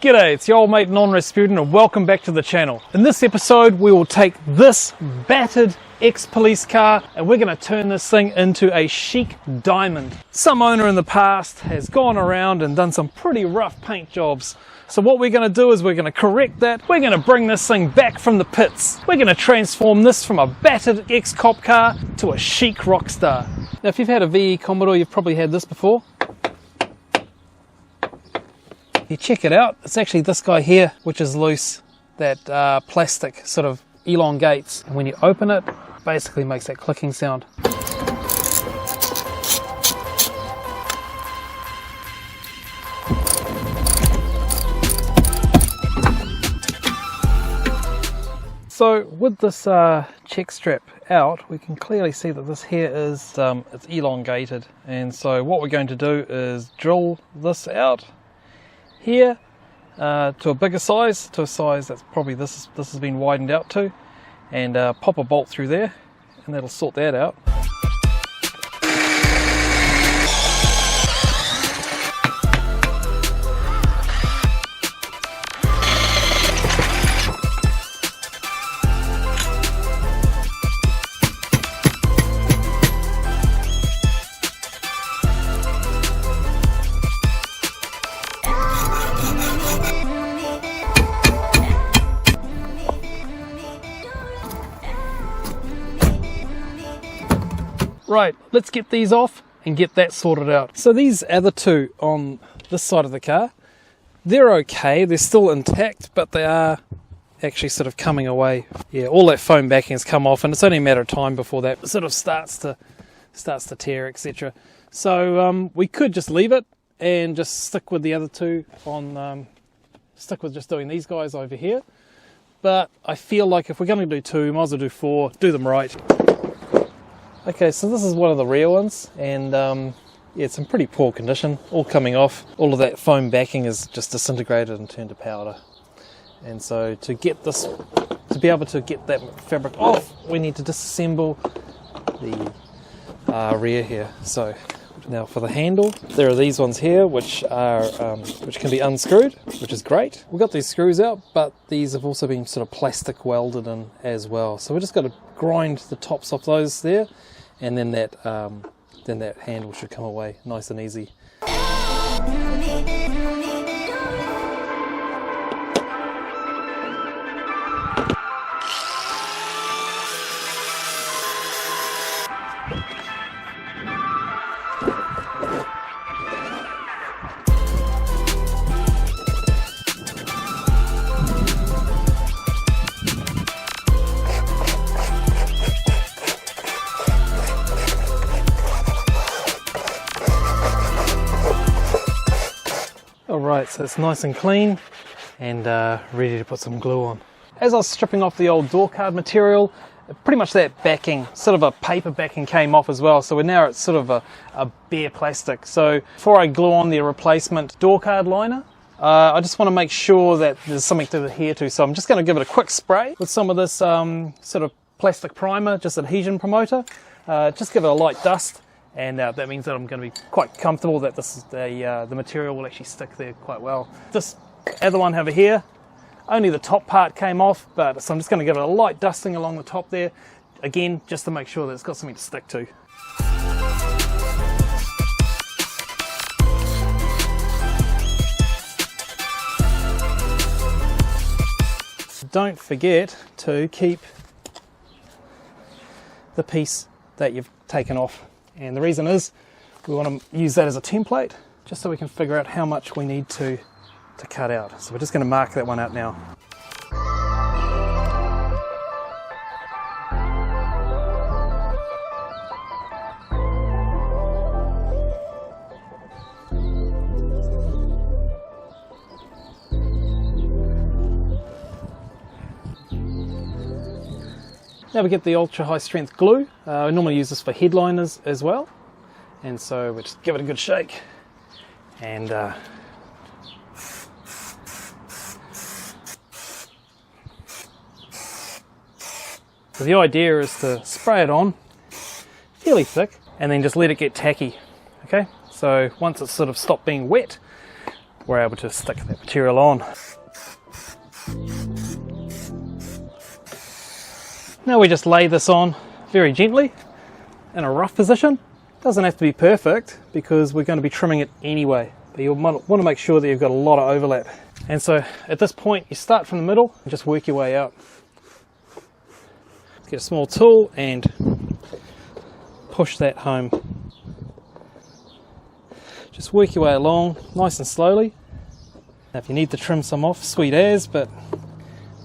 G'day, it's your old mate Non-Rasputin and welcome back to the channel. In this episode we will take this battered ex-police car and we're going to turn this thing into a chic diamond. Some owner in the past has gone around and done some pretty rough paint jobs. So what we're going to do is we're going to correct that. We're going to bring this thing back from the pits. We're going to transform this from a battered ex-cop car to a chic rock star. Now if you've had a VE Commodore, you've probably had this before. You check it out, it's actually this guy here which is loose, that plastic sort of elongates, and when you open it, it basically makes that clicking sound. So with this check strap out, we can clearly see that this here is it's elongated, and so what we're going to do is drill this out here to a bigger size, to a size that's probably this has been widened out to, and pop a bolt through there and that'll sort that out. Right, let's get these off and get that sorted out. So these other two on this side of the car, they're okay, they're still intact, but they are actually sort of coming away. Yeah, all that foam backing has come off and it's only a matter of time before that sort of starts to tear, etc. So we could just leave it and just stick with the other two on, stick with just doing these guys over here. But I feel like if we're going to do two, might as well do four, do them right. Okay, so this is one of the rear ones, and yeah, it's in pretty poor condition, all coming off. All of that foam backing is just disintegrated and turned to powder. And so to get this, to be able to get that fabric off, we need to disassemble the rear here. So now for the handle, there are these ones here which are which can be unscrewed, which is great. We've got these screws out, but these have also been sort of plastic welded in as well. So we just got to grind the tops off those there, and then that handle should come away nice and easy. Alright, so it's nice and clean and ready to put some glue on. As I was stripping off the old door card material, pretty much that backing, sort of a paper backing, came off as well, so we're now at sort of a bare plastic. So before I glue on the replacement door card liner, I just want to make sure that there's something to adhere to, so I'm just going to give it a quick spray with some of this sort of plastic primer, just adhesion promoter. Just give it a light dust. And that means that I'm going to be quite comfortable that this is the material will actually stick there quite well. This other one over here, only the top part came off, but so I'm just going to give it a light dusting along the top there, again just to make sure that it's got something to stick to. Don't forget to keep the piece that you've taken off. And the reason is we want to use that as a template just so we can figure out how much we need to cut out. So we're just going to mark that one out now. Now we get the ultra high strength glue. I normally use this for headliners as well, and so we just give it a good shake, and So the idea is to spray it on fairly thick and then just let it get tacky. Okay, so once it's sort of stopped being wet, we're able to stick that material on. Now we just lay this on very gently in a rough position. Doesn't have to be perfect because we're going to be trimming it anyway, but you'll want to make sure that you've got a lot of overlap. And so at this point you start from the middle and just work your way out. Get a small tool and push that home. Just work your way along nice and slowly. Now if you need to trim some off, sweet as, but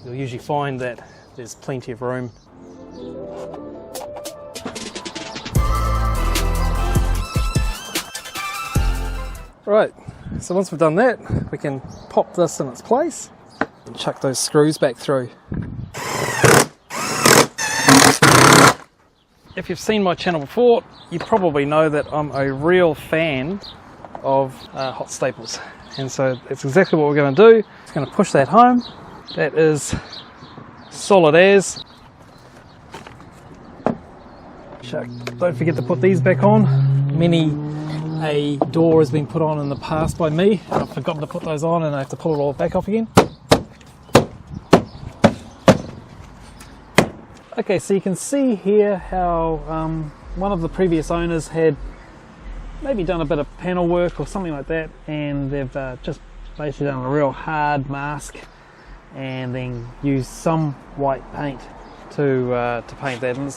you'll usually find that there's plenty of room. Right, so once we've done that, we can pop this in its place and chuck those screws back through. If you've seen my channel before, you probably know that I'm a real fan of hot staples. And so that's exactly what we're going to do. It's going to push that home. That is solid as. Don't forget to put these back on. Many a door has been put on in the past by me, and I've forgotten to put those on and I have to pull it all back off again. Okay, so you can see here how one of the previous owners had maybe done a bit of panel work or something like that, and they've just basically done a real hard mask and then used some white paint to paint that. And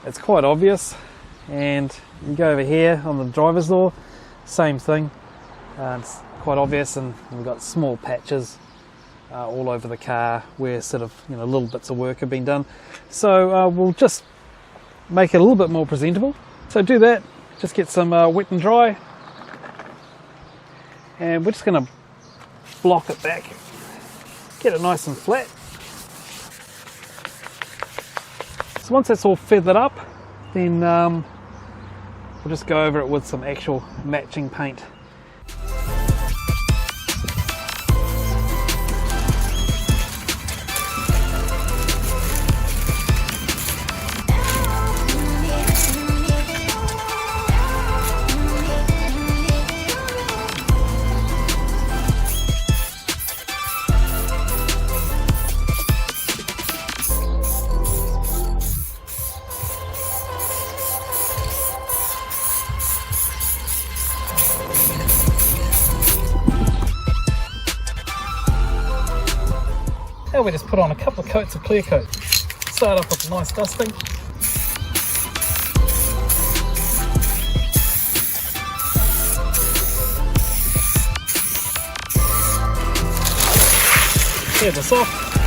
it's quite obvious. And you go over here on the driver's door, same thing. It's quite obvious, and we've got small patches all over the car where sort of little bits of work have been done. So we'll just make it a little bit more presentable. So do that. Just get some wet and dry, and we're just going to block it back, get it nice and flat. So once that's all feathered up, then we'll just go over it with some actual matching paint. Now we just put on a couple of coats of clear coat. Start off with a nice dusting. Clear this off.